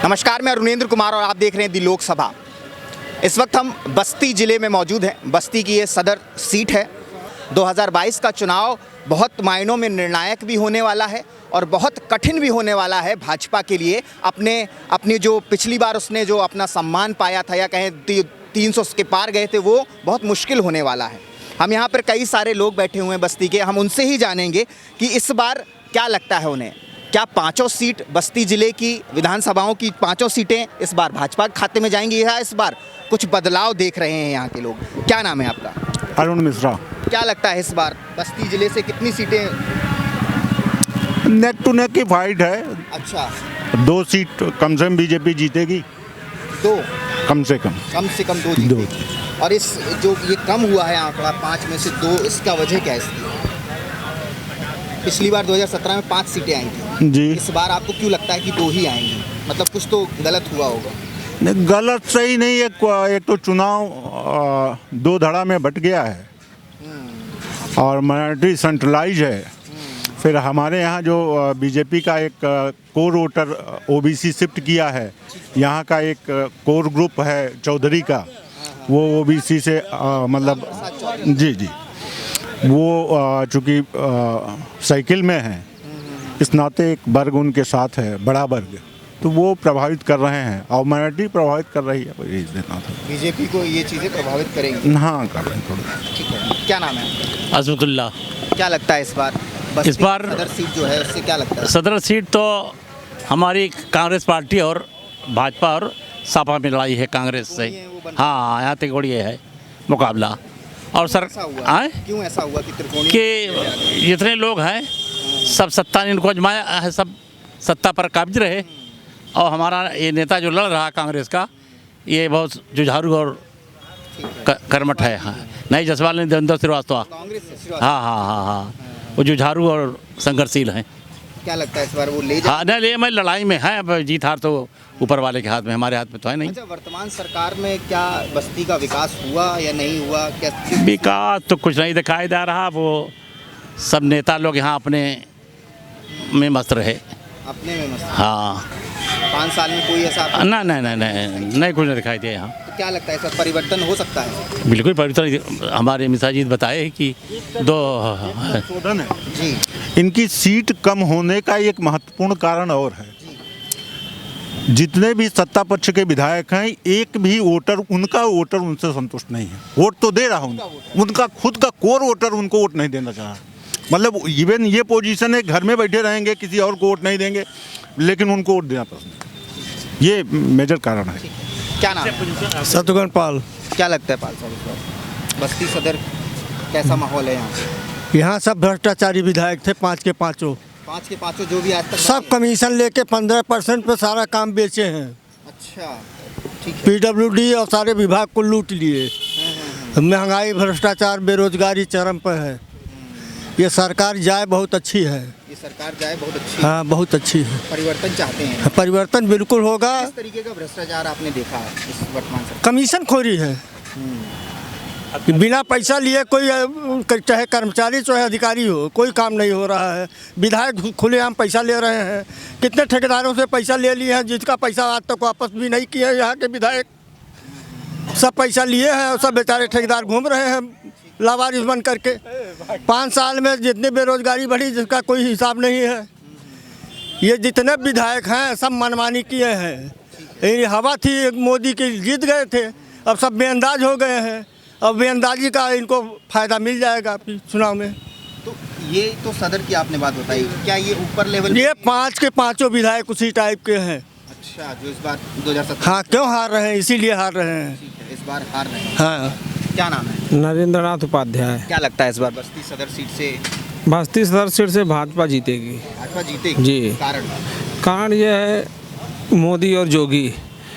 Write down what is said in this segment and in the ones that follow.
नमस्कार, मैं अरुणेंद्र कुमार और आप देख रहे हैं दी लोकसभा। इस वक्त हम बस्ती ज़िले में मौजूद हैं। बस्ती की ये सदर सीट है। 2022 का चुनाव बहुत मायनों में निर्णायक भी होने वाला है और बहुत कठिन भी होने वाला है भाजपा के लिए। अपनी जो पिछली बार उसने जो अपना सम्मान पाया था या कहें 300 के पार गए थे, वो बहुत मुश्किल होने वाला है। हम यहाँ पर कई सारे लोग बैठे हुए हैं बस्ती के, हम उनसे ही जानेंगे कि इस बार क्या लगता है उन्हें। क्या पांचों सीट बस्ती ज़िले की विधानसभाओं की पांचों सीटें इस बार भाजपा के खाते में जाएंगी या इस बार कुछ बदलाव देख रहे हैं यहाँ के लोग? क्या नाम है आपका? अरुण मिश्रा। क्या लगता है इस बार बस्ती ज़िले से कितनी सीटें? नेक टू नेक की फाइट है। अच्छा, 2 सीट कम से कम बीजेपी जीतेगी। 2 कम से कम 2 जीतेगी। और इस जो ये कम हुआ है आंकड़ा 5 में से 2, इसका वजह क्या है इसकी? पिछली बार 2017 में 5 सीटें आई थी जी। इस बार आपको क्यों लगता है कि 2 ही आएंगी? मतलब कुछ तो गलत हुआ होगा। नहीं, गलत सही नहीं। एक तो चुनाव 2 धड़ा में बट गया है और माइनॉरिटी सेंट्रलाइज है। फिर हमारे यहाँ जो बीजेपी का एक कोर वोटर ओबीसी शिफ्ट किया है, यहाँ का एक कोर ग्रुप है चौधरी का, वो ओबीसी से मतलब जी वो चूँकि साइकिल में है, इस नाते एक वर्ग उनके साथ है, बड़ा वर्ग, तो वो प्रभावित कर रहे हैं और माइनॉरिटी प्रभावित कर रही है। इस देना था बीजेपी को ये चीज़ें प्रभावित करेंगी। हाँ, कर रहे हैं थोड़ा। ठीक है, क्या नाम है? अजमुद्दुल्ला। क्या लगता है इस बार सदर सीट जो है उससे क्या लगता है? सदर सीट तो हमारी कांग्रेस पार्टी और भाजपा और सपा में लड़ाई है कांग्रेस से। हाँ, यहाँ त्रिकोणीय है मुकाबला। और सर क्यों ऐसा हुआ कि त्रिकोणीय? कि जितने लोग हैं सब सत्ता ने इनको आजमाया है, सब सत्ता पर काबिज रहे। और हमारा ये नेता जो लड़ रहा कांग्रेस का, ये बहुत जुझारू और कर्मठ है। हाँ, नहीं जसवाल नहीं, देवेंद्र श्रीवास्तव। हाँ, वो जुझारू और संघर्षशील हैं। क्या लगता है इस बार वो ले हाँ, नहीं मैं लड़ाई में है। अब जीत हार तो ऊपर वाले के हाथ में, हमारे हाथ में तो है नहीं। अच्छा, वर्तमान सरकार में क्या बस्ती का विकास हुआ या नहीं हुआ? क्या विकास तो कुछ नहीं दिखाई दे रहा। वो सब नेता लोग यहाँ अपने में मस्त रहे। अपने में मस्त? हाँ, 5 साल में कोई ऐसा नहीं कुछ नहीं दिखाई दिया यहाँ। तो क्या लगता है सर, परिवर्तन हो सकता है? बिल्कुल परिवर्तन। हमारे मिसाजी बताए कि 2 संशोधन है जी। इनकी सीट कम होने का एक महत्वपूर्ण कारण और है। जितने भी सत्ता पक्ष के विधायक हैं, एक भी उनका वोटर उनसे संतुष्ट नहीं है। वोट तो दे रहा हूँ, उनका खुद का कोर वोटर उनको वोट नहीं देना चाह रहा। मतलब इवन ये पोजीशन है, घर में बैठे रहेंगे, किसी और को वोट नहीं देंगे, लेकिन उनको वोट देना पसंद है। ये मेजर कारण है। क्या नाम है? शत्रुघ्न पाल। क्या लगता है पाल साहब, बस्ती सदर कैसा माहौल है यहाँ पे? यहाँ सब भ्रष्टाचारी विधायक थे, 5 के पाँचों जो भी आज तक सब कमीशन लेके 15% पे सारा काम बेचे हैं। अच्छा, ठीक है। पीडब्ल्यूडी और सारे विभाग को लूट लिए। महंगाई, भ्रष्टाचार, बेरोजगारी चरम पर है। ये सरकार जाए बहुत अच्छी है। ये सरकार जाए बहुत अच्छी है। हाँ, बहुत अच्छी है। परिवर्तन चाहते हैं? परिवर्तन बिल्कुल होगा। किस तरीके का भ्रष्टाचार आपने देखा है इस वर्तमान सरकार? कमीशन खोरी है। बिना पैसा लिए कोई, चाहे कर्मचारी चाहे अधिकारी हो, कोई काम नहीं हो रहा है। विधायक खुलेआम पैसा ले रहे हैं। कितने ठेकेदारों से पैसा ले लिए हैं, जिसका पैसा आज तक वापस भी नहीं किए हैं। यहाँ के विधायक सब पैसा लिए हैं और सब बेचारे ठेकेदार घूम रहे हैं लावारिस बन करके। 5 साल में जितनी बेरोजगारी बढ़ी, जिसका कोई हिसाब नहीं है। ये जितने विधायक हैं सब मनमानी किए हैं। ये हवा थी मोदी की, जीत गए थे, अब सब बेअंदाज हो गए हैं। अब बेअंदाजी का इनको फ़ायदा मिल जाएगा चुनाव में। तो ये तो सदर की आपने बात बताई, क्या ये ऊपर लेवल? ये 5 के पाँचों विधायक उसी टाइप के हैं। अच्छा, जो इस बार 2017? हाँ, क्यों हार रहे हैं? इसीलिए हार रहे हैं। ठीक है, इस बार हार रहे हैं। हाँ। क्या नाम है? नरेंद्रनाथ उपाध्याय। क्या लगता है इस बार बस्ती सदर सीट से? बस्ती सदर सीट से भाजपा जीतेगी। भाजपा जीतेगी? जी। कारण ये है मोदी और जोगी।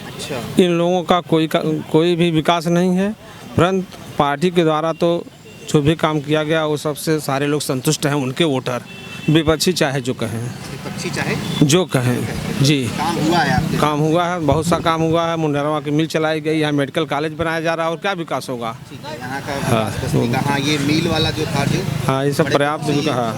अच्छा। इन लोगों का कोई भी विकास नहीं है, परंतु पार्टी के द्वारा तो जो भी काम किया गया वो सबसे सारे लोग संतुष्ट हैं, उनके वोटर। विपक्षी चाहे जो कहें, विपक्षी चाहे जो कहें। जी, काम हुआ है आपके? काम हुआ है, बहुत सा काम हुआ है। मुंडेरवा की मिल चलाई गई, यहाँ मेडिकल कॉलेज बनाया जा रहा है, और क्या विकास होगा? यहाँ का बस्ती का, हाँ, ये मिल वाला जो था, जो हाँ, ये सब पर्याप्त भी कहा।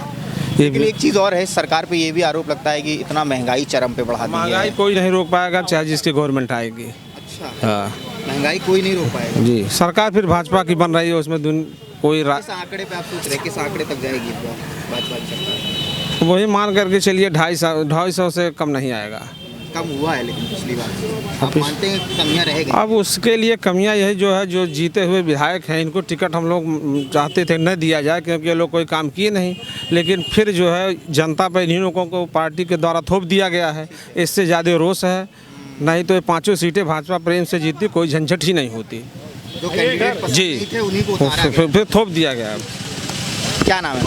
लेकिन एक चीज़ और है, सरकार पे ये भी आरोप लगता है कि इतना महंगाई चरम पे बढ़ा दी महंगाई है। कोई नहीं रोक पाएगा, चाहे जिसकी गवर्नमेंट आएगी। अच्छा, हाँ महंगाई कोई नहीं रोक पाएगा। जी, सरकार फिर भाजपा की बन रही है, उसमें कोई किस आंकड़े पे आप सोच रहे हैं, किस आंकड़े तक जाएगी इस बार भाजपा की सरकार? वही मान करके चलिए 250 से कम नहीं आएगा। कम हुआ है लेकिन पिछली बार से। आप मानते हैं कि कमियां रह गई? अब उसके लिए कमियां यही जो है, जो जीते हुए विधायक हैं इनको टिकट हम लोग चाहते थे न दिया जाए, क्योंकि ये लोग कोई काम किए नहीं। लेकिन फिर जो है जनता पर इन्हीं लोगों को पार्टी के द्वारा थोप दिया गया है, इससे ज़्यादा रोष है। नहीं तो ये 5 सीटें भाजपा प्रेम से जीतती, कोई झंझट ही नहीं होती। जो कैंडिडेट पसंद जी। नहीं थे उन्हीं को उतारा गया। फिर थोप दिया गया। क्या नाम है?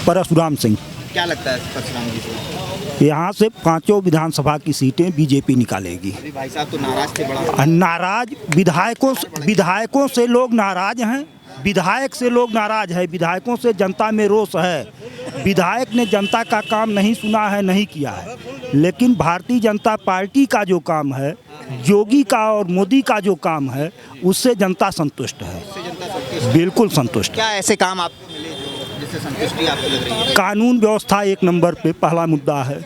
परशुराम सिंह। क्या लगता है परशुराम जी को? यहाँ से 5 विधानसभा की सीटें बीजेपी निकालेगी। अभी भाई साहब तो नाराज थे बड़ा। नाराज विधायकों से लोग नाराज हैं, विधायक से लोग नाराज है, विधायकों से जनता में रोष है। विधायक ने जनता का काम नहीं सुना है, नहीं किया है। लेकिन भारतीय जनता पार्टी का जो काम है, योगी का और मोदी का जो काम है, उससे जनता संतुष्ट है, बिल्कुल संतुष्ट। क्या ऐसे काम आपको मिले जिससे संतुष्टि आपको लग रही है? कानून व्यवस्था एक नंबर पे पहला मुद्दा है।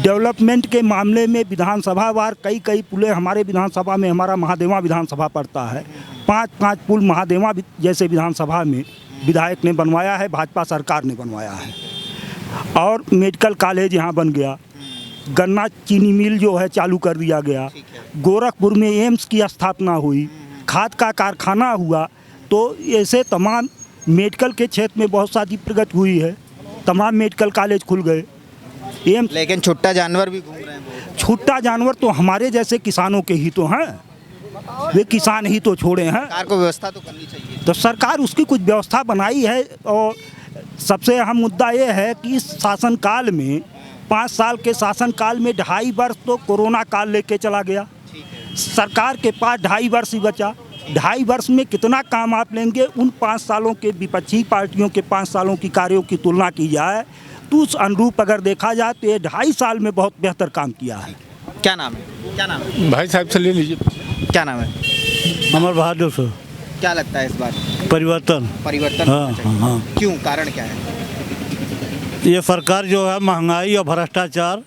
डेवलपमेंट के मामले में विधानसभा वार कई पुलें हमारे विधानसभा में, हमारा महादेवा विधानसभा पड़ता है, 5 पुल महादेवा जैसे विधानसभा में विधायक ने बनवाया है, भाजपा सरकार ने बनवाया है। और मेडिकल कॉलेज यहाँ बन गया, गन्ना चीनी मिल जो है चालू कर दिया गया, गोरखपुर में एम्स की स्थापना हुई, खाद का कारखाना हुआ। तो ऐसे तमाम मेडिकल के क्षेत्र में बहुत सारी प्रगति हुई है, तमाम मेडिकल कॉलेज खुल गए, एम्स। लेकिन छुट्टा जानवर भी घूम रहे हैं बहुत। छुट्टा जानवर तो हमारे जैसे किसानों के ही तो हैं, वे किसान ही तो छोड़े हैं। सरकार को व्यवस्था तो करनी चाहिए। तो सरकार उसकी कुछ व्यवस्था बनाई है। और सबसे अहम मुद्दा ये है कि इस शासनकाल में 5 साल के शासनकाल में 2.5 वर्ष तो कोरोना काल लेके चला गया। सरकार के पास 2.5 वर्ष ही बचा। 2.5 वर्ष में कितना काम आप लेंगे? उन 5 सालों के विपक्षी पार्टियों के 5 सालों की कार्यों की तुलना की जाए तो उस अनुरूप अगर देखा जाए तो ये 2.5 साल में बहुत बेहतर काम किया है। क्या नाम है? क्या नाम है? भाई साहब से ले लीजिए। क्या नाम है? अमर बहादुर सर। क्या लगता है इस बार परिवर्तन परिवर्तन हाँ, होना चाहिए? हाँ। क्यों, कारण क्या है? ये सरकार जो है महंगाई और भ्रष्टाचार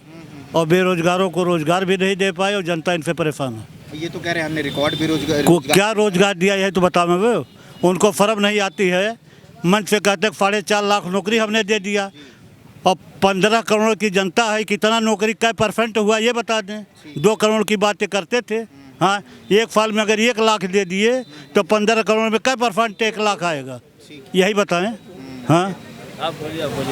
और बेरोजगारों को रोजगार भी नहीं दे पाए और जनता इनसे परेशान है। ये तो कह रहे हैं हमने रिकॉर्ड बेरोजगार को क्या रोजगार दिया है तो बताओ मैं, उनको फर्म नहीं आती है। मंच से कहते 4.5 लाख नौकरी हमने दे दिया और 15 करोड़ की जनता है, कितना नौकरी क्या % हुआ ये बता दें। 2 करोड़ की बातें करते थे। हाँ, एक साल में अगर 1 लाख दे दिए तो 15 करोड़ में क्या % 1 लाख आएगा, यही बताएं। हाँ,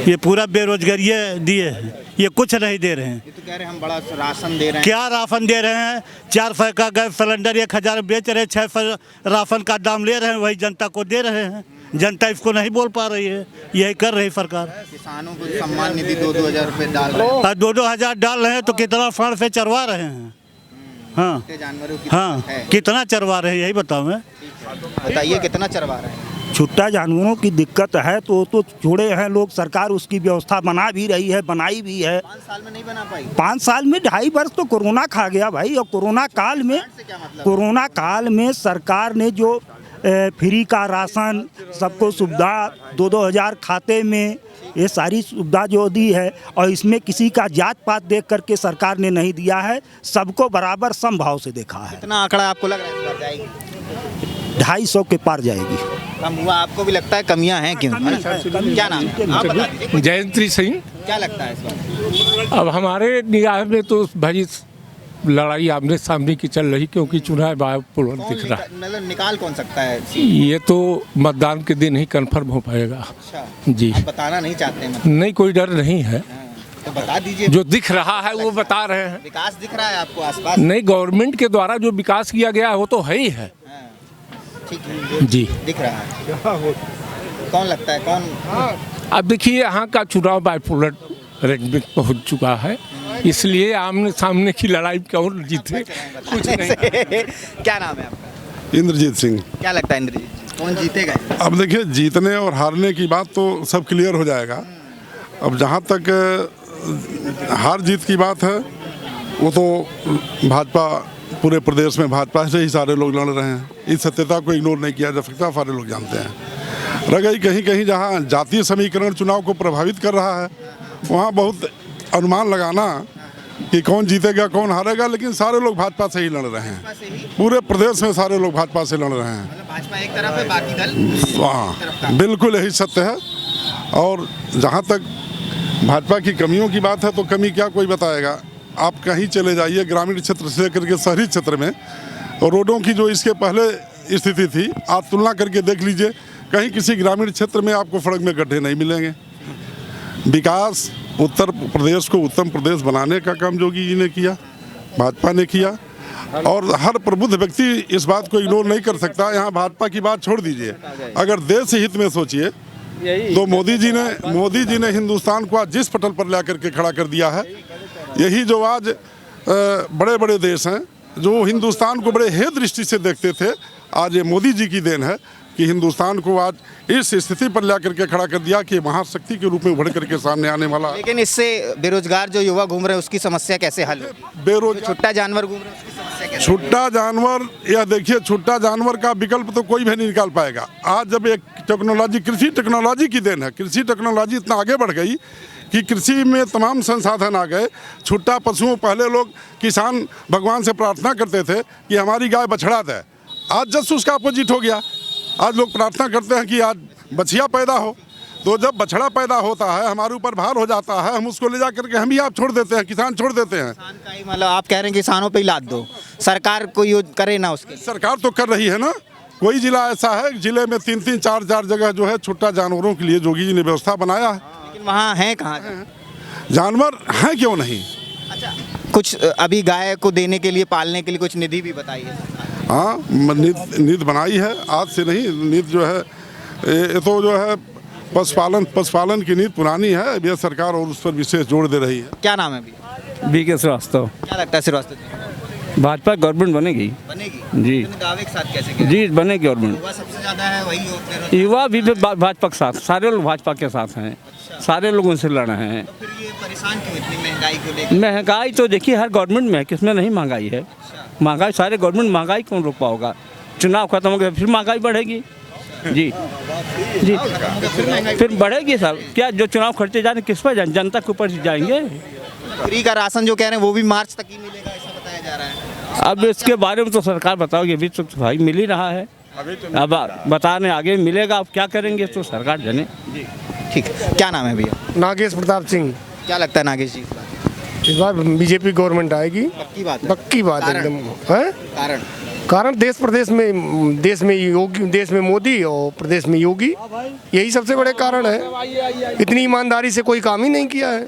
ये पूरा बेरोजगारी दिए हैं, ये कुछ नहीं दे रहे हैं। ये तो कह रहे हैं हम बड़ा राशन दे रहे हैं। क्या राशन दे रहे हैं? 400 का गैस सिलेंडर 1000 बेच रहे हैं, 600 राशन का दाम ले रहे हैं, वही जनता को दे रहे हैं। जनता इसको नहीं बोल पा रही है, यही कर रही सरकार। किसानों को सम्मान निधि 2-2 हज़ार रुपये डाल रहे हैं। 2-2 हज़ार डाल रहे हैं तो कितना फंड से चरवा रहे हैं? हाँ जानवरों की हाँ, है। कितना चरवा रहे हैं यही बताओ मैं। बताइए कितना चरवा रहे हैं? छुट्टा जानवरों की दिक्कत है तो छोड़े हैं लोग, सरकार उसकी व्यवस्था बना भी रही है, बनाई भी है। 5 साल में नहीं बना पाई। 5 साल में 2.5 वर्ष तो कोरोना खा गया भाई। और कोरोना काल में सरकार ने जो फ्री का राशन, सबको सुविधा, 2-2 हज़ार खाते में, ये सारी सुविधा जो दी है, और इसमें किसी का जात पात देख करके सरकार ने नहीं दिया है, सबको बराबर समभाव से देखा है। कितना आंकड़ा आपको लग रहा है इस बार जाएगी? 250 के पार जाएगी। कम हुआ? आपको भी लगता है कमियां हैं? क्यों? क्या नाम है? आप बता दीजिए। जयंती सिंह। क्या लगता है इस बार? अब हमारे निगाह में तो भाई लड़ाई आमने सामने की चल रही, क्योंकि चुनाव पुलवन दिख रहा है। मतलब निकाल कौन सकता है? ये तो मतदान के दिन ही कंफर्म हो पाएगा। अच्छा जी, आप बताना नहीं चाहते मतलब? नहीं, कोई डर नहीं है। तो बता दीजिए। जो दिख रहा है वो बता रहे हैं। विकास दिख रहा है आपको आसपास? नहीं, गवर्नमेंट के द्वारा जो विकास किया गया है वो तो है ही है। ठीक है जी, दिख रहा है। कौन लगता है कौन? अब देखिए यहाँ का चुनाव बाइपोलर रेंज में पहुँच चुका है, इसलिए आमने सामने की लड़ाई कौन जीते कुछ नहीं। क्या नाम है आपका? इंद्रजीत सिंह। क्या लगता है इंद्रजीत जी, कौन जीतेगा? अब देखिए, जीतने और हारने की बात तो सब क्लियर हो जाएगा। अब जहाँ तक हार जीत की बात है, वो तो भाजपा, पूरे प्रदेश में भाजपा से ही सारे लोग लड़ रहे हैं। इस सत्यता को इग्नोर नहीं किया जा सकता, सारे लोग जानते हैं। रह गई कहीं कहीं जहाँ जातीय समीकरण चुनाव को प्रभावित कर रहा है, वहाँ बहुत अनुमान लगाना कि कौन जीतेगा कौन हारेगा, लेकिन सारे लोग भाजपा से ही लड़ रहे हैं। पूरे प्रदेश में सारे लोग भाजपा से लड़ रहे हैं। भाजपा एक तरफ है, बाकी दल हाँ, बिल्कुल यही सत्य है। और जहाँ तक भाजपा की कमियों की बात है तो कमी क्या कोई बताएगा। आप कहीं चले जाइए, ग्रामीण क्षेत्र से लेकर के शहरी क्षेत्र में रोडों की जो इसके पहले स्थिति थी, आप तुलना करके देख लीजिए, कहीं किसी ग्रामीण क्षेत्र में आपको सड़क में गड्ढे नहीं मिलेंगे। विकास उत्तर प्रदेश को उत्तम प्रदेश बनाने का काम योगी जी ने किया, भाजपा ने किया। और हर प्रबुद्ध व्यक्ति इस बात को इग्नोर नहीं कर सकता। यहाँ भाजपा की बात छोड़ दीजिए, अगर देश हित में सोचिए तो मोदी जी ने हिंदुस्तान को आज जिस पटल पर ला करके खड़ा कर दिया है, यही जो आज बड़े बड़े देश हैं जो हिंदुस्तान को बड़े हेय दृष्टि से देखते थे, आज ये मोदी जी की देन है कि हिंदुस्तान को आज इस स्थिति पर ला करके खड़ा कर दिया कि महाशक्ति के रूप में उभर करके सामने आने वाला। लेकिन इससे बेरोजगार जो युवा घूम रहे हैं उसकी समस्या कैसे हल होगी? छुट्टा जानवर घूम रहे हैं उसकी समस्या कैसे? छुट्टा जानवर, यह देखिए, छुट्टा जानवर का विकल्प तो कोई भी नहीं निकाल पाएगा। आज जब एक टेक्नोलॉजी, कृषि टेक्नोलॉजी की देन है, कृषि टेक्नोलॉजी इतना आगे बढ़ गई कि कृषि में तमाम संसाधन आ गए। छुट्टा पशुओं, पहले लोग किसान भगवान से प्रार्थना करते थे कि हमारी गाय बछड़ा दे, आज जस्ट उसका अपोजिट हो गया। आज लोग प्रार्थना करते हैं कि आज बछिया पैदा हो। तो जब बछड़ा पैदा होता है, हमारे ऊपर भार हो जाता है, हम उसको ले जा करके हम ही आप छोड़ देते हैं, किसान छोड़ देते हैं। किसान का ही मतलब आप कह रहे हैं किसानों पे ही लाद दो, सरकार कोई करे ना उसके? सरकार तो कर रही है ना। कोई जिला ऐसा है, जिले में 3-3, 4-4 जगह जो है छुट्टा जानवरों के लिए योगी जी ने व्यवस्था बनाया है। लेकिन वहाँ है कहाँ जानवर हैं, क्यों नहीं? अच्छा, कुछ अभी गाय को देने के लिए, पालने के लिए कुछ निधि भी बताइए। हाँ, नीति बनाई है, आज से नहीं। नीति जो है ये तो जो है पशुपालन की नीति पुरानी है, अब यह सरकार और उस पर विशेष जोर दे रही है। क्या नाम है भैया? BK श्रीवास्तव। क्या लगता है श्रीवास्तव जी, भाजपा गवर्नमेंट बनेगी? जी। दावे के साथ कैसे? जी बनेगी गवर्नमेंट। युवा सबसे ज्यादा है, वही युवा भी भाजपा के साथ, सारे लोग भाजपा के साथ हैं। अच्छा। सारे लोग उनसे लड़ रहे हैं। तो फिर ये परेशान क्यों इतनी महंगाई को लेकर? महंगाई तो देखिए हर गवर्नमेंट में है, किसमें नहीं महंगाई है। महंगाई सारे गवर्नमेंट, महंगाई कौन रोक पाओगा? चुनाव खत्म हो गया फिर महंगाई बढ़ेगी। जी जी, फिर बढ़ेगी सब। क्या जो चुनाव खर्चे जा रहे हैं किस पर जाएंगे? जनता के ऊपर जाएंगे। फ्री का राशन जो कह रहे हैं वो भी मार्च तक ही मिलेगा, ऐसा बताया जा रहा है। अब इसके बारे में तो सरकार बताओगी, अभी तो भाई मिल ही रहा है। अब बताने आगे मिलेगा, अब क्या करेंगे तो सरकार जाने। ठीक, क्या नाम है भैया? नागेश प्रताप सिंह। क्या लगता है नागेश जी, इस बार बीजेपी गवर्नमेंट आएगी? पक्की बात है? पक्की बात है एकदम। है कारण देश में योगी, देश में मोदी और प्रदेश में योगी, यही सबसे बड़े कारण है। इतनी ईमानदारी से कोई काम ही नहीं किया है।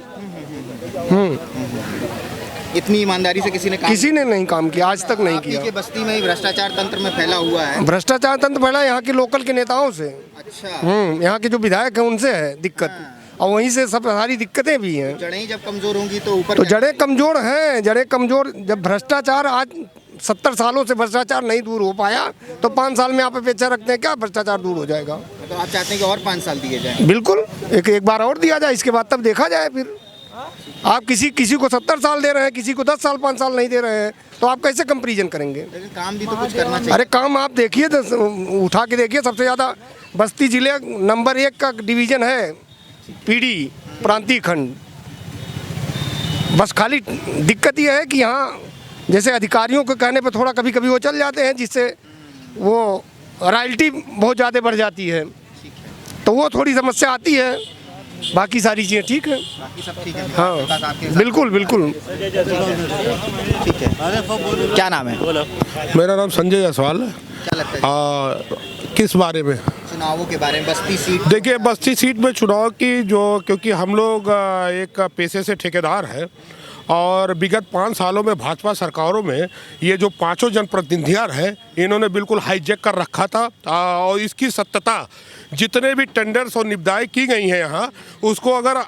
इतनी ईमानदारी से किसी ने नहीं काम किया, आज तक नहीं किया। बस्ती में ही भ्रष्टाचार तंत्र में फैला हुआ है। भ्रष्टाचार तंत्र फैला यहाँ के लोकल के नेताओं से। अच्छा। यहाँ के जो विधायक हैं उनसे है दिक्कत। और वहीं से सब सारी दिक्कतें भी हैं। जड़ें जब कमजोर होंगी तो ऊपर तो जड़ें कमजोर हैं, जड़ें कमजोर। जब भ्रष्टाचार आज 70 सालों से भ्रष्टाचार नहीं दूर हो पाया तो 5 साल में आप अपेक्षा रखते हैं क्या भ्रष्टाचार दूर हो जाएगा? तो आप चाहते हैं कि और 5 साल दिए जाए? बिल्कुल, एक बार और दिया जाए, इसके बाद तब देखा जाए। फिर आप किसी को 70 साल दे रहे हैं, किसी को 10 साल 5 साल नहीं दे रहे हैं, तो आप कैसे कंपैरिजन करेंगे? लेकिन काम भी तो कुछ करना चाहिए। अरे काम आप देखिए, उठा के देखिए। सबसे ज़्यादा बस्ती जिले नंबर 1 का डिवीज़न है PD प्रांतीय खंड। बस खाली दिक्कत यह है कि यहाँ जैसे अधिकारियों के कहने पर थोड़ा कभी कभी वो चल जाते हैं, जिससे वो रॉयल्टी बहुत ज़्यादा बढ़ जाती है, तो वो थोड़ी समस्या आती है। बाकी सारी चीज़ें ठीक है, बाकी सब ठीक है। हाँ बिल्कुल बिल्कुल ठीक है। क्या नाम है? मेरा नाम संजय जायसवाल है। क्या लगता है किस बारे में? चुनावों के बारे में। बस्ती सीट, देखिए बस्ती सीट में चुनाव की जो, क्योंकि हम लोग एक पेशे से ठेकेदार हैं और विगत 5 सालों में भाजपा सरकारों में ये जो 5 जनप्रतिनिधियाँ हैं इन्होंने बिल्कुल हाईजैक कर रखा था। और इसकी सत्यता, जितने भी टेंडर्स और निविदाएं की गई हैं यहाँ, उसको अगर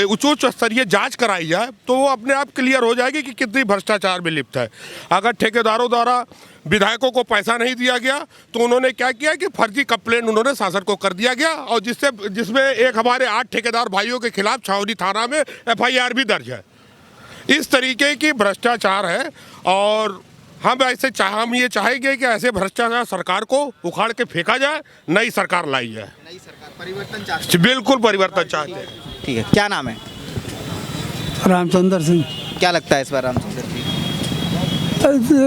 उच्च स्तरीय जांच कराई जाए तो वो अपने आप क्लियर हो जाएगी कि कितनी भ्रष्टाचार में लिप्त है। अगर ठेकेदारों द्वारा विधायकों को पैसा नहीं दिया गया तो उन्होंने क्या किया कि फर्जी कंप्लेंट उन्होंने शासन को कर दिया गया, और जिसमें एक हमारे 8 ठेकेदार भाइयों के खिलाफ छावनी थाना में FIR भी दर्ज है। इस तरीके की भ्रष्टाचार है। और हम ये चाहेंगे कि ऐसे भ्रष्टाचार सरकार को उखाड़ के फेंका जाए, नई सरकार लाई जाए। नई सरकार परिवर्तन चाहते बिल्कुल परिवर्तन चाहते हैं। ठीक है, क्या नाम है? रामचंद्र सिंह। क्या लगता है इस बार रामचंद्र जी?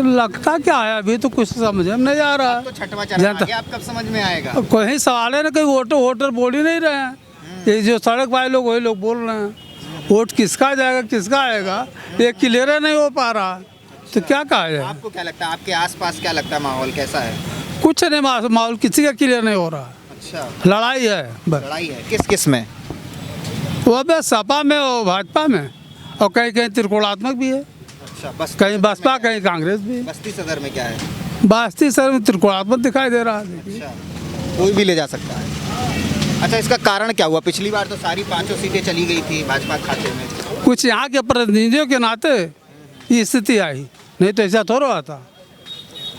लगता क्या है, अभी तो कुछ समझ में नहीं आ रहा तो छठवां चरण आ गया, अब कब समझ में आएगा? कोई सवाल है ना, कोई वोटर बोल ही नहीं रहे हैं। ये जो सड़क वाले लोग वही लोग बोल रहे हैं। वोट किसका जाएगा किसका आएगा ये क्लियर नहीं हो पा रहा, तो क्या कहा जाए? आपको क्या लगता है, आपके आसपास क्या लगता है, माहौल कैसा है? कुछ नहीं, माहौल किसी का क्लियर नहीं हो रहा। अच्छा, लड़ाई है बस। लड़ाई है, किस किस में? वो बस सपा में और भाजपा में, और कहीं कहीं त्रिकोणात्मक भी है। अच्छा, बस कहीं बसपा कहीं कांग्रेस भी है। बस्ती सदर में क्या है? बस्ती सर में त्रिकोणात्मक दिखाई दे रहा है। अच्छा, कोई भी ले जा सकता है। अच्छा, इसका कारण क्या हुआ? पिछली बार तो सारी 5 सीटें चली गई थी भाजपा खाते में। कुछ यहाँ के प्रतिनिधियों के नाते ये स्थिति आई, नहीं तो ऐसा थोड़ा था।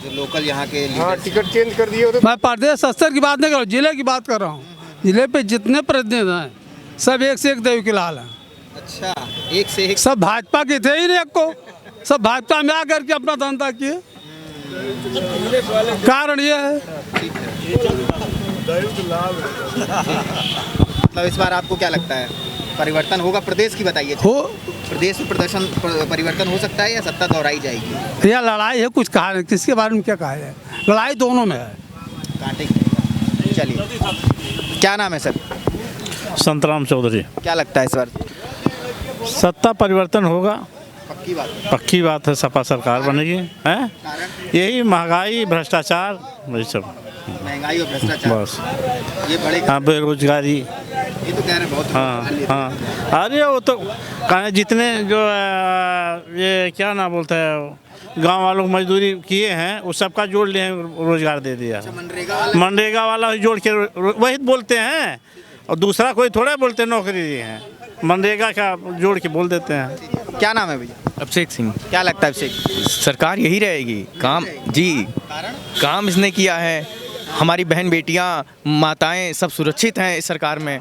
जो लोकल यहाँ के टिकट चेंज कर दिए। मैं प्रदेश स्तर की बात नहीं कर रहा हूँ, जिले की बात कर रहा हूँ। जिले पे जितने प्रतिनिधि हैं सब एक से एक देव के लाल हैं। अच्छा, एक से एक। सब भाजपा के थे ही नहीं, एक को सब भाजपा में आकर के अपना धंधा किए। कारण ये है। मतलब इस बार आपको क्या लगता है परिवर्तन होगा? प्रदेश की बताइए। हो प्रदेश में परिवर्तन हो सकता है या सत्ता दोहराई जाएगी? यह लड़ाई है, कुछ कहा नहीं, किसके बारे में क्या कहा जाए। लड़ाई दोनों में है। कांटे की। चलिए, क्या नाम है सर? संतराम चौधरी। क्या लगता है इस बार? सत्ता परिवर्तन होगा, पक्की बात है। पक्की बात है। सपा सरकार बनेगी है, यही महंगाई भ्रष्टाचार वही सब। महंगाई और भ्रष्टाचार बस ये बढ़ेगा। हाँ, बेरोजगारी। ये तो कह रहे बहुत। हाँ, अरे वो तो कहने जितने जो ये क्या ना बोलते हैं, गांव वालों को मजदूरी किए हैं वो सबका जोड़ लिए रोजगार दे दिया। मनरेगा वाला जोड़ के वही बोलते हैं, और दूसरा कोई थोड़ा बोलते हैं नौकरी दिए हैं, मनरेगा का जोड़ के बोल देते हैं। क्या नाम है भैया? अभिषेक सिंह। क्या लगता है अभिषेक? सरकार यही रहेगी। काम जी, काम इसने किया है। हमारी बहन बेटियां माताएं सब सुरक्षित हैं इस सरकार में।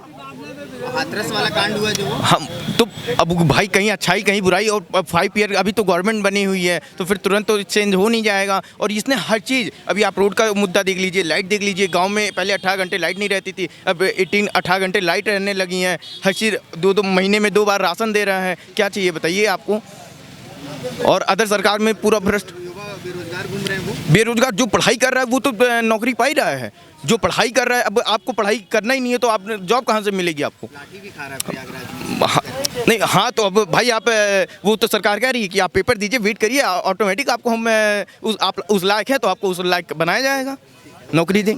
हाथरस वाला कांड हुआ जो, हम तो अब भाई कहीं अच्छाई कहीं बुराई, और 5 ईयर अभी तो गवर्नमेंट बनी हुई है तो फिर तुरंत तो चेंज हो नहीं जाएगा। और इसने हर चीज़, अभी आप रोड का मुद्दा देख लीजिए, लाइट देख लीजिए। गांव में पहले 18 घंटे लाइट नहीं रहती थी, अब 18 घंटे लाइट रहने लगी हैं। हर चीज़ 2 महीने में 2 बार राशन दे रहा है। क्या चाहिए बताइए आपको? और अदर सरकार में पूरा भ्रष्ट। बेरोजगार घूम रहे हैं वो। बेरोजगार जो पढ़ाई कर रहा है वो तो नौकरी पा ही रहा है। जो पढ़ाई कर रहा है, अब आपको पढ़ाई करना ही नहीं है तो आप जॉब कहाँ से मिलेगी आपको? लाठी भी खा रहा है प्रयागराज में। हाँ, नहीं, हाँ तो अब भाई आप वो तो सरकार कह रही है कि आप पेपर दीजिए, वेट करिए, ऑटोमेटिक आपको हम आप उस लायक है तो आपको उस लायक बनाया जाएगा, नौकरी दें।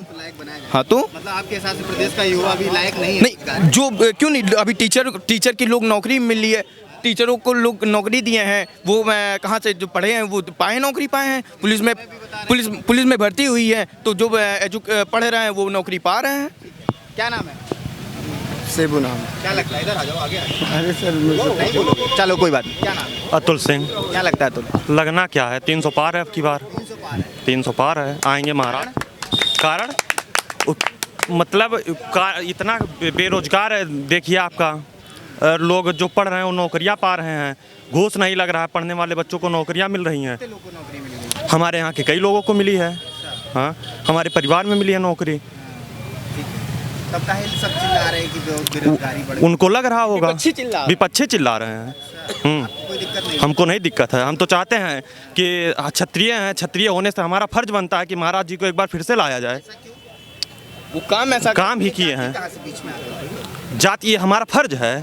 हाँ तो मतलब आपके हिसाब से प्रदेश का युवा अभी लायक नहीं है? नहीं, जो क्यों नहीं, अभी टीचर की लोग नौकरी मिली है, टीचरों को लोग नौकरी दिए हैं, वो कहाँ से जो पढ़े हैं वो पाए नौकरी पाए हैं। पुलिस में भर्ती हुई है तो जो पढ़ रहे हैं वो नौकरी पा रहे हैं। क्या नाम है? सेबू नाम। क्या लगता है? इधर आ जाओ, आगे आ जाओ। अरे सर नहीं बोलोगे? चलो कोई बात नहीं। क्या नाम है? अतुल सिंह। क्या लगता है अतुल? लगना क्या है, 300 पार है अब की बार। 300 पार है, आएंगे महाराज। कारण मतलब इतना बेरोजगार है, देखिए आपका लोग जो पढ़ रहे हैं वो नौकरियां पा रहे हैं, घूस नहीं लग रहा है, पढ़ने वाले बच्चों को नौकरियां मिल रही हैं। हमारे यहाँ के कई लोगों को मिली है। हाँ, हमारे परिवार में मिली है नौकरी। सब चिल्ला रहे हैं कि बेरोजगारी बढ़, उनको लग रहा होगा, विपक्षी चिल्ला रहे हैं। कोई दिक्कत नहीं? हमको नहीं दिक्कत है, हम तो चाहते हैं कि क्षत्रिय हैं, क्षत्रिय होने से हमारा फर्ज बनता है कि महाराज जी को एक बार फिर से लाया जाए। वो काम ऐसा काम ही किए हैं, जाति ये हमारा फर्ज है।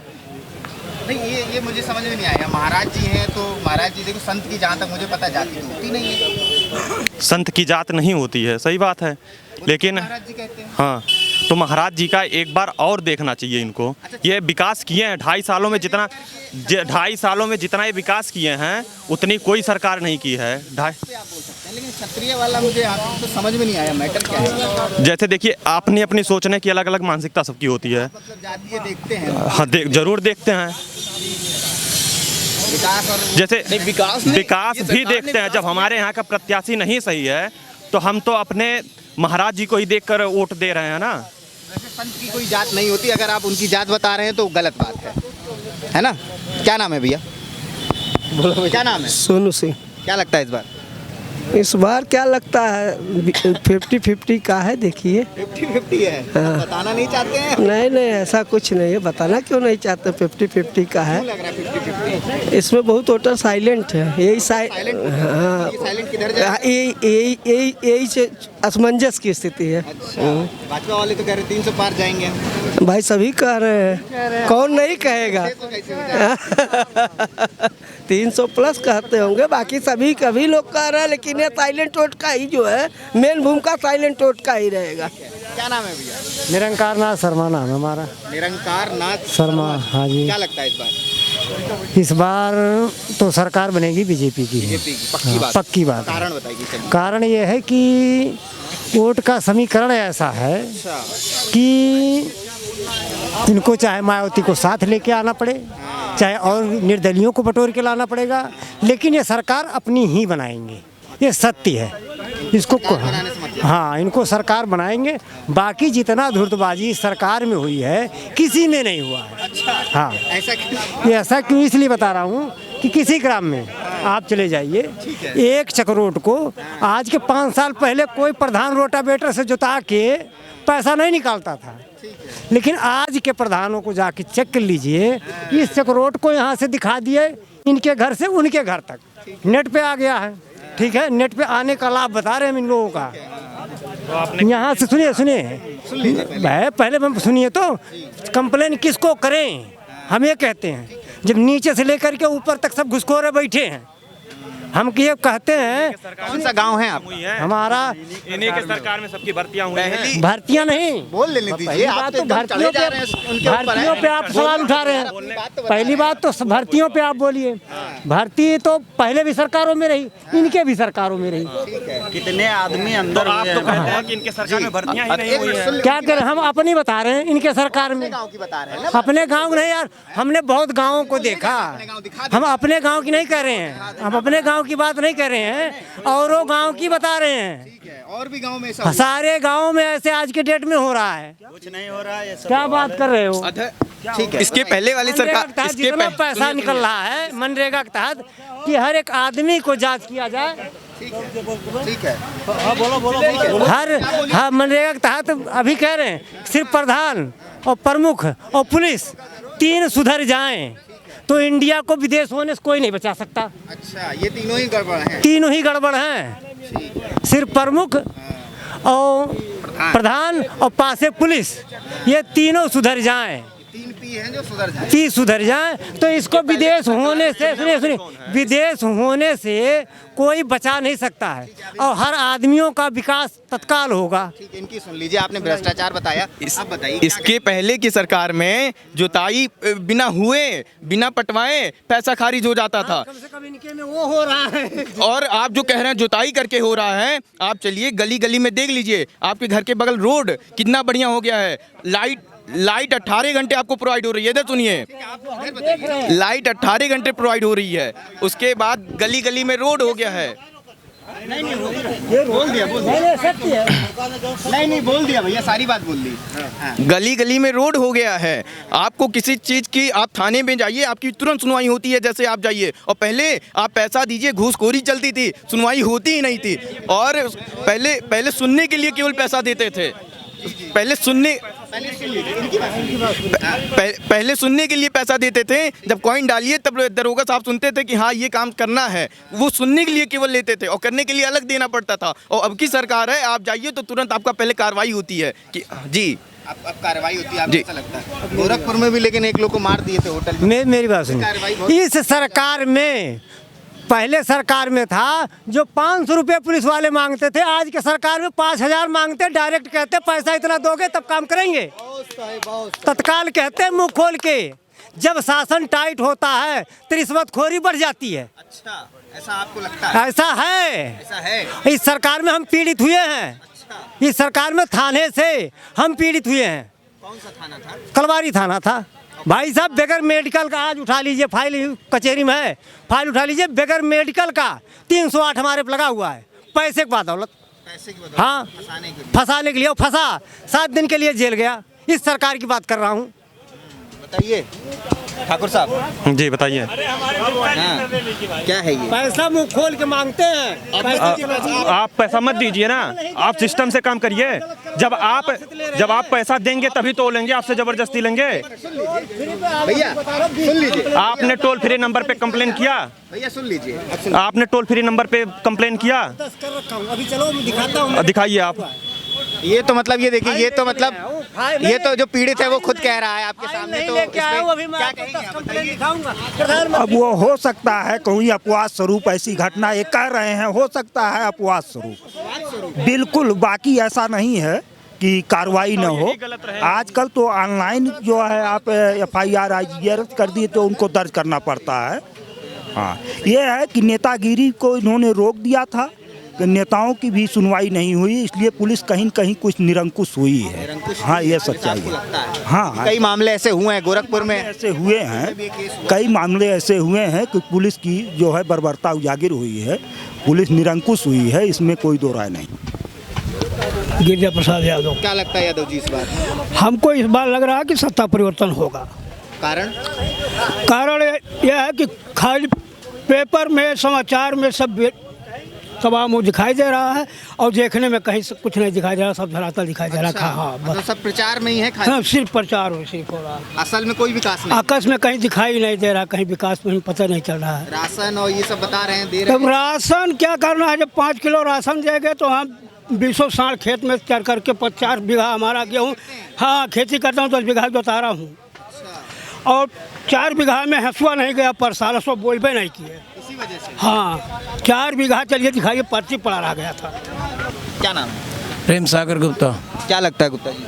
नहीं, ये मुझे समझ में नहीं आया। महाराज जी हैं तो महाराज जी देखो, संत की जहाँ तक मुझे पता जाति तो होती नहीं है। संत की जात नहीं होती है, सही बात है, लेकिन महाराज जी कहते हैं। हाँ, तो महाराज जी का एक बार और देखना चाहिए इनको। ये विकास किए हैं 2.5 सालों में, जितना ये विकास किए हैं उतनी कोई सरकार नहीं की है। लेकिन क्षत्रिय वाला मुझे तो समझ में नहीं आया, मैटर क्या है? जैसे देखिए, आपने अपनी सोचने की अलग अलग मानसिकता सबकी होती है। मतलब जातीय देखते हैं? हाँ, जरूर देखते हैं। विकास और जैसे विकास भी देखते हैं। जब हमारे यहाँ का प्रत्याशी नहीं सही है तो हम तो अपने महाराज जी को ही देखकर वोट दे रहे हैं ना। वैसे संत की कोई जात नहीं होती, अगर आप उनकी जात बता रहे हैं तो गलत बात है ना? क्या नाम है भैया? बोलो, क्या नाम है? सोनू सिंह। क्या लगता है इस बार इस बार क्या लगता है 50-50 का है, देखिए 50-50 है। हाँ। बताना नहीं चाहते हैं? नहीं नहीं, ऐसा कुछ नहीं है, बताना क्यों नहीं चाहते, 50-50 का है। क्यों लग रहा है 50-50? इसमें बहुत वोटर साइलेंट है, यही साइलेंट? हाँ, ये साइलेंट किधर जा रहा है? यही से असमंजस की स्थिति है। भाजपा वाले तो कह रहे 300 पार जाएंगे। भाई सभी कह रहे हैं, कौन नहीं कहेगा। 300 प्लस कहते होंगे, बाकी सभी कभी लोग कह रहे हैं, लेकिन ये साइलेंट वोट का ही जो है मेन भूमिका साइलेंट वोट का ही रहेगा। क्या नाम है भैया? निरंकार नाथ शर्मा नाम है हमारा। निरंकार नाथ शर्मा, हाँ जी। क्या लगता है इस बार तो सरकार बनेगी बीजेपी की। बीजेपी की पक्की बात? पक्की बात। कारण बताइए। चलिए। कारण ये है कि वोट का समीकरण ऐसा है कि इनको चाहे मायावती को साथ लेके आना पड़े, चाहे और निर्दलियों को बटोर के लाना पड़ेगा, लेकिन ये सरकार अपनी ही बनाएंगे, ये सत्य है। इसको हाँ, इनको सरकार बनाएंगे। बाकी जितना धुर्तबाजी सरकार में हुई है किसी में नहीं हुआ है। हाँ, ये ऐसा क्यों इसलिए बता रहा हूँ कि किसी ग्राम में आप चले जाइए, एक चकरोट को आज के 5 साल पहले कोई प्रधान रोटावेटर से जुता के पैसा नहीं निकालता था, लेकिन आज के प्रधानों को जाके चेक कर लीजिए, इस चकरोट को यहाँ से दिखा दिए, इनके घर से उनके घर तक नेट पे आ गया है। ठीक है, नेट पे आने का लाभ बता रहे हैं हम इन लोगों का। यहाँ से सुनिए पहले हम सुनिए तो कंप्लेन किसको करें, हम ये कहते हैं जब नीचे से लेकर के ऊपर तक सब घुसखोरे बैठे हैं, हम ये कहते हैं। कौन सा गांव है आप? हमारा इन्हीं के सरकार में सबकी भर्तियां हुई हैं। भर्तियां नहीं बोल लेने दीजिए। बात तो भर्तियों पे आप सवाल उठा रहे हैं। पहली बात तो भर्तियों पे आप बोलिए। भर्ती तो पहले भी सरकारों में रही, इनके भी सरकारों में रही। कितने आदमी अंदर आप तो कहते हैं कि इनके सरकार में भर्तियां ही नहीं हुई हैं। क्या करें, हम अपनी बता रहे हैं, इनके सरकार में अपने गाँव नहीं यार, हमने बहुत गाँवों को देखा। हम अपने गाँव की नहीं कह रहे हैं, हम अपने गाँव की बात नहीं कर रहे हैं, और वो गांव की बता रहे हैं। और भी गांव में ऐसा सारे गांव में ऐसे आज के डेट में हो रहा है। कुछ नहीं हो रहा है। क्या बात कर रहे हो? ठीक है, इसके पहले वाली सरकार जितना पैसा निकल रहा है मनरेगा के तहत कि हर एक आदमी को जांच किया जाए। ठीक है, हर मनरेगा के तहत अभी कह रहे हैं सिर्फ प्रधान और प्रमुख और पुलिस 3 सुधर जाएं तो इंडिया को विदेश होने से कोई नहीं बचा सकता। अच्छा, ये तीनों ही गड़बड़ हैं? तीनों ही गड़बड़ हैं। सिर्फ प्रमुख और प्रधान और पासे पुलिस, ये तीनों सुधर जाएं, 3 P हैं जो सुधर जाएं। 30 सुधर जाएं तो इसको विदेश होने से सुनिए विदेश होने से कोई बचा नहीं सकता है, और हर आदमियों का विकास तत्काल होगा। ठीक है, इनकी सुन लीजिए। आपने भ्रष्टाचार बताया, अब बताइए। इसके पहले की सरकार में जुताई बिना हुए बिना पटवाए पैसा खारिज हो जाता था। कम से कम इनके में वो हो रहा है। और आप जो कह रहे हैं जुताई करके हो रहा है, आप चलिए गली गली में देख लीजिए, आपके घर के बगल रोड कितना बढ़िया हो गया है। लाइट 18 घंटे आपको प्रोवाइड हो रही है। इधर सुनिए, लाइट 18 घंटे प्रोवाइड हो रही है। उसके बाद गली गली में रोड हो गया है। नहीं बोल दिया भैया, सारी बात बोल दी। गली गली में रोड हो गया है। आपको किसी चीज़ की, आप थाने में जाइए, आपकी तुरंत सुनवाई होती है। जैसे आप जाइए, और पहले आप पैसा दीजिए, घूसखोरी चलती थी, सुनवाई होती ही नहीं थी। और पहले सुनने के लिए केवल पैसा देते थे। पहले सुनने के लिए पैसा देते थे। जब कॉइन डालिए तब दरोगा साहब सुनते थे कि हाँ ये काम करना है, वो सुनने के लिए केवल लेते थे, और करने के लिए अलग देना पड़ता था। और अब की सरकार है, आप जाइए तो तुरंत आपका पहले कार्रवाई होती है कि जी अब कार्रवाई होती है। आपको ऐसा लगता है? गोरखपुर में भी लेकिन एक लोग को मार दिए थे होटल में। मेरी बात सुनिए, इस सरकार में पहले सरकार में था जो 500 रुपये पुलिस वाले मांगते थे, आज के सरकार में 5000 मांगते, डायरेक्ट कहते पैसा इतना दोगे तब काम करेंगे। तत्काल कहते मुंह खोल के। जब शासन टाइट होता है तो रिश्वतखोरी बढ़ जाती है। अच्छा, ऐसा आपको लगता है? ऐसा है। इस सरकार में हम पीड़ित हुए हैं। इस सरकार में थाने से हम पीड़ित हुए हैं। कौन सा थाना था? कलवारी थाना था भाई साहब। बगैर मेडिकल का आज उठा लीजिए, फाइल कचहरी में है, फाइल उठा लीजिए, बगैर मेडिकल का 308 हमारे पे लगा हुआ है। पैसे की बदौलत, हाँ, फंसाने के लिए। फंसा 7 दिन के लिए जेल गया। इस सरकार की बात कर रहा हूँ। बताइए। ठाकुर साहब जी बताइए। हाँ, क्या है ये? पैसा मुंह खोल के मांगते हैं। आप पैसा मत दीजिए ना, आप सिस्टम से काम करिए। जब आप पैसा देंगे तभी तो लेंगे, आपसे जबरदस्ती लेंगे। भैया सुन लीजिए, आपने टोल फ्री नंबर पे कंप्लेन किया? भैया सुन लीजिए, आपने टोल फ्री नंबर पे कंप्लेन किया? अभी चलो मैं दिखाता हूँ। दिखाइए आप। ये तो मतलब ये देखिए, ये तो मतलब ये तो जो पीड़ित है वो खुद कह रहा है आपके सामने, तो इस पे क्या कहेंगे आप बताइए? अब वो हो सकता है कोई अपवाद स्वरूप ऐसी घटना ये कह रहे हैं, हो सकता है अपवाद स्वरूप, बिल्कुल। बाकी ऐसा नहीं है कि कार्रवाई न हो। आजकल तो ऑनलाइन जो है आप FIR IGR कर दिए तो उनको दर्ज करना पड़ता है। हाँ, ये है कि नेतागिरी को इन्होंने रोक दिया था, कि नेताओं की भी सुनवाई नहीं हुई, इसलिए पुलिस कहीं कहीं कुछ निरंकुश हुई है। हाँ, ये सच्चाई है। हाँ, कई मामले ऐसे हुए हैं गोरखपुर में, ऐसे हुए हैं, कई मामले ऐसे हुए हैं कि पुलिस की जो है बर्बरता उजागर हुई है, पुलिस निरंकुश हुई है, इसमें कोई दो राय नहीं। गिरिजा प्रसाद यादव। क्या लगता है यादव जी इस बार? हमको इस बार लग रहा है कि सत्ता परिवर्तन होगा। कारण यह है कि खाली पेपर में, समाचार में सब तमाम दिखाई दे रहा है और देखने में कहीं से कुछ नहीं दिखाई दे रहा, सब धरातल दिखाई दे रहा। अच्छा, हाँ, मतलब सब प्रचार में ही है खाली? हाँ, सिर्फ प्रचार सिर्फ हो रहा है, असल में कोई विकास नहीं। आकाश में कहीं दिखाई नहीं दे रहा, कहीं विकास में पता नहीं चल रहा है। राशन और ये सब बता रहे हैं, दे रहे तब राशन क्या करना है? जब 5 किलो राशन देंगे तो हम 20 साल खेत में चढ़ करके 50 बीघा हमारा गेहूँ, हाँ खेती करता हूँ, 10 बीघा जोता रहा हूँ और 4 बीघा में हंसुआ नहीं गया पर साल सो बोलबे नहीं किए, इसी वजह से। हाँ 4 बीघा चलिए दिखाइए, पर्ची पड़ा रह गया था। क्या नाम? प्रेम सागर गुप्ता। क्या लगता है गुप्ता जी?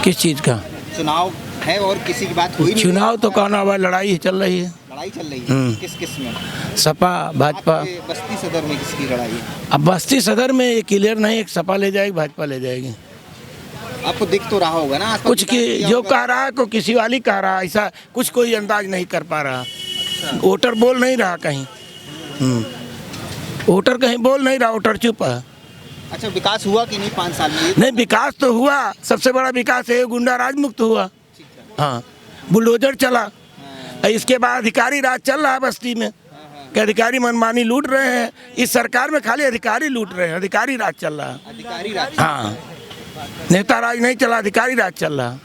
किस चीज़ का चुनाव है और किसी की बात हुई नहीं? चुनाव तो कहना हुआ, लड़ाई चल रही है। लड़ाई चल रही है, किस किस में? सपा भाजपा। आपके बस्ती सदर में किसकी लड़ाई है? अब बस्ती सदर में ये क्लियर नहीं, एक सपा ले जाएगी, भाजपा ले जाएगी। आपको दिख तो रहा होगा ना कुछ की जो कह रहा है को किसी वाली कह रहा है, ऐसा कुछ कोई अंदाज नहीं कर पा रहा। वोटर बोल नहीं रहा कहीं, वोटर कहीं बोल नहीं रहा, वोटर चुप है। अच्छा, विकास हुआ कि नहीं 5 साल में? नहीं, विकास तो हुआ, सबसे बड़ा विकास है गुंडा राज मुक्त हुआ। हाँ, बुलडोजर चला, इसके बाद अधिकारी राज चल रहा है बस्ती में, कि अधिकारी मनमानी लूट रहे हैं। इस सरकार में खाली अधिकारी लूट रहे हैं, अधिकारी राज चल रहा है। अधिकारी राज? हाँ, नेता राज नहीं चला, अधिकारी राज चल रहा।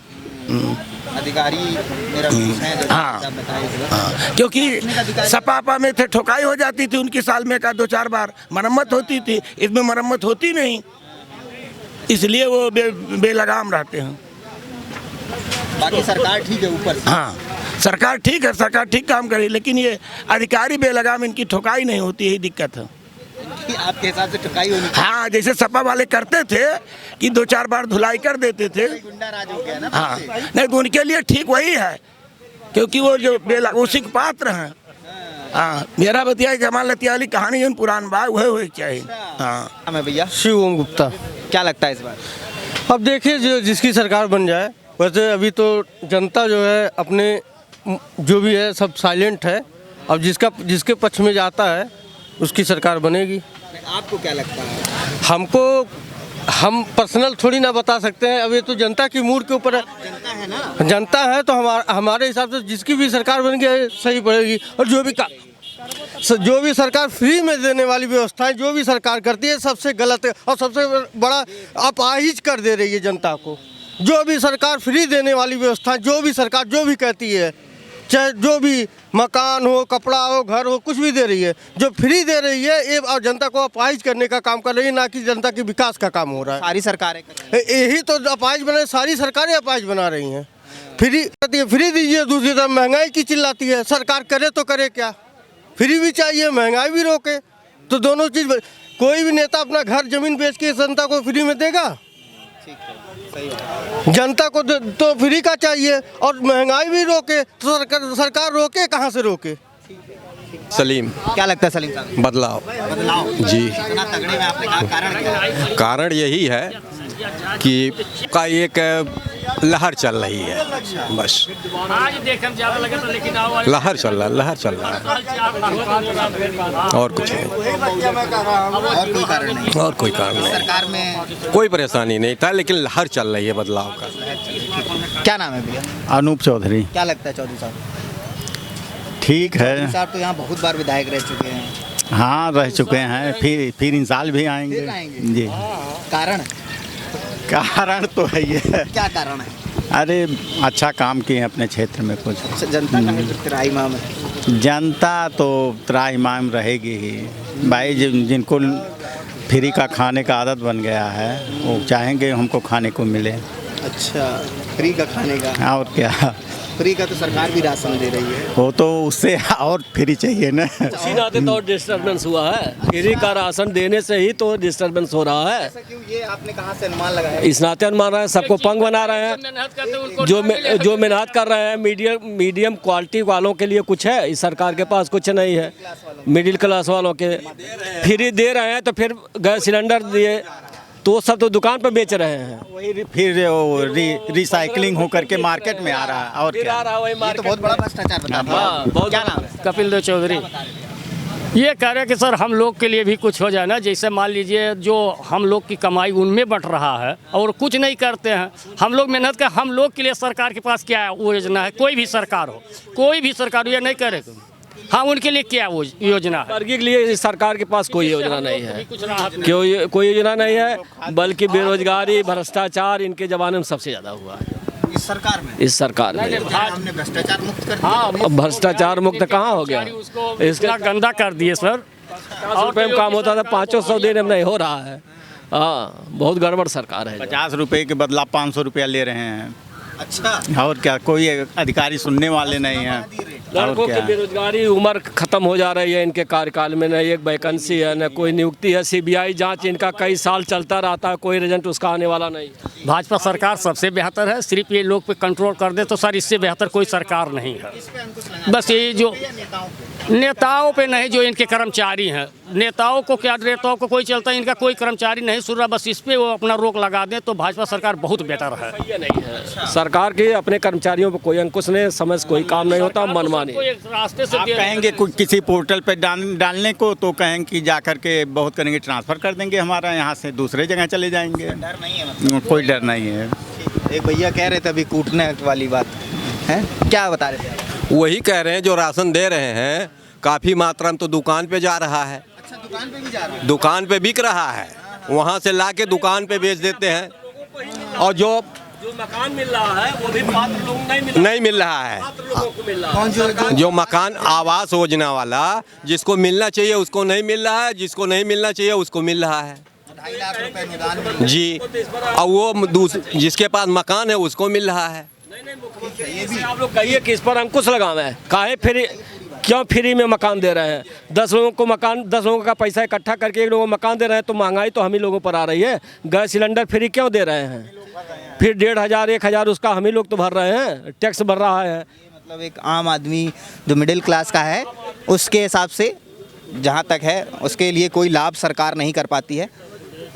अधिकारी मेरा है। हाँ, क्योंकि सपापा में थे ठोकाई हो जाती थी उनकी, साल में का 2-4 बार मरम्मत होती थी, इसमें मरम्मत होती नहीं, इसलिए वो बेलगाम रहते हैं। बाकी सरकार ठीक है ऊपर से? हाँ, सरकार ठीक है, सरकार ठीक काम करे, लेकिन ये अधिकारी बेलगाम, इनकी ठोकाई नहीं होती, यही दिक्कत है। आपके हिसाब से ठुकाई होनी? हाँ, जैसे सपा वाले करते थे कि 2-4 बार धुलाई कर देते थे। गुंडा राज हो गया ना। हाँ, नहीं तो उनके लिए ठीक वही है, क्योंकि वो जो उसी के पात्र हैं। हाँ, मेरा बतिया जमाल लतिया वाली कहानी जो पुरान बात वह हो चाहिए। हाँ, मैं भैया शिव ओम गुप्ता। क्या लगता है इस बार? अब देखिए, जो जिसकी सरकार बन जाए, वैसे अभी तो जनता जो है अपने जो भी है सब साइलेंट है, अब जिसके पक्ष में जाता है उसकी सरकार बनेगी। आपको क्या लगता है? हम पर्सनल थोड़ी ना बता सकते हैं, अब ये तो जनता की मूड के ऊपर है। जनता है ना, जनता है तो हमारे हिसाब से जिसकी भी सरकार बन गई सही पड़ेगी। और जो भी सरकार फ्री में देने वाली व्यवस्थाएं जो भी सरकार करती है सबसे गलत है और सबसे बड़ा अपाहिज कर दे रही है जनता को। जो भी सरकार फ्री देने वाली व्यवस्थाएं, जो भी सरकार जो भी कहती है, चाहे जो भी मकान हो, कपड़ा हो, घर हो, कुछ भी दे रही है, जो फ्री दे रही है ये और जनता को अपाहिज करने का काम कर रही है, ना कि जनता के विकास का काम हो रहा है। सारी सरकारें यही तो अपाहिज बना, सारी सरकारें अपाहिज बना रही हैं। फ्री दीजिए, दूसरी तरफ महंगाई की चिल्लाती है, सरकार करे तो करे क्या? फ्री भी चाहिए, महंगाई भी रोके, तो दोनों चीज़। कोई भी नेता अपना घर जमीन बेच के जनता को फ्री में देगा? जनता को तो फ्री का चाहिए और महंगाई भी रोके, तो सरकार रोके कहाँ से रोके? सलीम। क्या लगता है सलीम साहब? बदलाव जी। इतना तगड़े में आपने कहा, कारण क्या है? कारण यही है कि का एक लहर चल रही है, बस लहर चल रहा है, और कुछ नहीं। और कोई कारण नहीं? और कोई कारण नहीं। सरकार में कोई परेशानी नहीं था, लेकिन लहर चल रही है बदलाव का। क्या नाम है भैया? अनूप चौधरी। क्या लगता है चौधरी साहब? ठीक है। साहब तो यहाँ बहुत बार विधायक रह चुके हैं। हाँ रह चुके हैं, फिर इन साल भी आएंगे। जी। कारण कारण तो है ये। क्या कारण है? अरे अच्छा काम किए हैं अपने क्षेत्र में कुछ। जनता का है त्राहिमाम है। जनता तो त्राहिमाम रहेगी ही भाई। जिनको फ्री का खाने का आदत बन गया है वो चाहेंगे हमको खाने को मिले। अच्छा, फ्री का खाने का। और क्या, फ्री का तो सरकार भी राशन दे रही है। वो तो उससे और फ्री चाहिए ना। इसी नाते तो डिस्टर्बेंस हुआ है, फ्री का राशन देने से ही तो डिस्टर्बेंस हो रहा है। ऐसा क्यों? ये आपने कहाँ से अनुमान लगाया? इस नाते अनुमान रहे हैं, सबको पंग बना रहे हैं। जो मेहनत कर रहे हैं मीडियम क्वालिटी वालों के लिए कुछ है, इस सरकार के पास कुछ नहीं है। मिडिल क्लास वालों के फ्री दे रहे हैं तो फिर गैस सिलेंडर दिए तो सब तो दुकान पर बेच रहे हैं। वही फिर रिसाइकलिंग होकर के मार्केट में आ रहा है। और क्या, ये तो बहुत बड़ा भ्रष्टाचार बता रहा है। क्या नाम है? कपिल देव चौधरी। ये कह रहे हैं कि सर हम लोग के लिए भी कुछ हो जाए ना, जैसे मान लीजिए जो हम लोग की कमाई उनमें बट रहा है और कुछ नहीं करते हैं। हम लोग मेहनत कर, हम लोग के लिए सरकार के पास क्या योजना है? कोई भी सरकार हो ये नहीं करे। हाँ, उनके लिए क्या योजना है? वर्गीय के लिए सरकार के पास कोई योजना नहीं है, कोई योजना नहीं है। बल्कि बेरोजगारी भ्रष्टाचार इनके जमाने में सबसे ज़्यादा हुआ है इस सरकार में। हमने भ्रष्टाचार मुक्त कर दिया। भ्रष्टाचार मुक्त कहाँ हो गया? इसका गंदा कर दिए सर। 50 रुपये में काम होता था 500 देने में नहीं हो रहा है। हाँ, बहुत गड़बड़ सरकार है। 50 रुपये के बदला 500 रुपया ले रहे हैं। अच्छा। और क्या, कोई अधिकारी सुनने वाले नहीं हैं। लड़कों की बेरोजगारी उम्र खत्म हो जा रही है इनके कार्यकाल में। न एक वैकेंसी है, न कोई नियुक्ति है। CBI जांच इनका कई साल चलता रहता है, कोई रिजल्ट उसका आने वाला नहीं। भाजपा सरकार सबसे बेहतर है। सिर्फ ये लोग पे कंट्रोल कर दे तो सर इससे बेहतर कोई सरकार नहीं है। बस ये जो नेताओं पे नहीं, जो इनके कर्मचारी हैं, नेताओं को क्या, नेताओं को कोई चलता है, इनका कोई कर्मचारी नहीं सुन रहा। बस इस पे वो अपना रोक लगा दें तो भाजपा सरकार बहुत बेटर है। सरकार के अपने कर्मचारियों पर कोई अंकुश नहीं, समझ कोई काम नहीं होता, मनमानी। रास्ते से आप कहेंगे किसी पोर्टल पे डालने को तो कहेंगे कि जा करके बहुत करेंगे, ट्रांसफ़र कर देंगे हमारा, यहाँ से दूसरे जगह चले जाएंगे। डर नहीं है मतलब? कोई डर नहीं है। एक भैया कह रहे थे अभी कूटने वाली बात है, क्या बता रहे थे? वही कह रहे हैं जो राशन दे रहे हैं काफ़ी मात्रा में तो दुकान पे जा रहा है। अच्छा, दुकान पे भी जा रहा है? दुकान पे बिक रहा है, वहाँ से ला के दुकान पे बेच देते हैं। और जो मकान मिल रहा है वो भी पात्र लोग नहीं मिल रहा है। जो मकान आवास योजना वाला जिसको मिलना चाहिए उसको नहीं मिल रहा है, जिसको नहीं मिलना चाहिए उसको मिल रहा है। 2.5 लाख रुपए अनुदान जी, और वो जिसके पास मकान है उसको मिल रहा है। आप लोग कहिए कि इस पर अंकुश लगावे, काहे फ्री, क्यों फ्री में मकान दे रहे हैं? 10 लोगों को मकान, 10 लोगों का पैसा इकट्ठा करके 1 लोगों को मकान दे रहे हैं तो महंगाई तो हम ही लोगों पर आ रही है। गैस सिलेंडर फ्री क्यों दे रहे हैं? फिर 1,500 1,000 उसका हम ही लोग तो भर रहे हैं, टैक्स भर रहा है। मतलब एक आम आदमी जो मिडिल क्लास का है उसके हिसाब से जहाँ तक है उसके लिए कोई लाभ सरकार नहीं कर पाती है।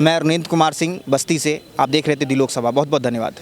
मैं रुनेंद्र कुमार सिंह बस्ती से, आप देख रहे थे दी लोक सभा। बहुत बहुत धन्यवाद।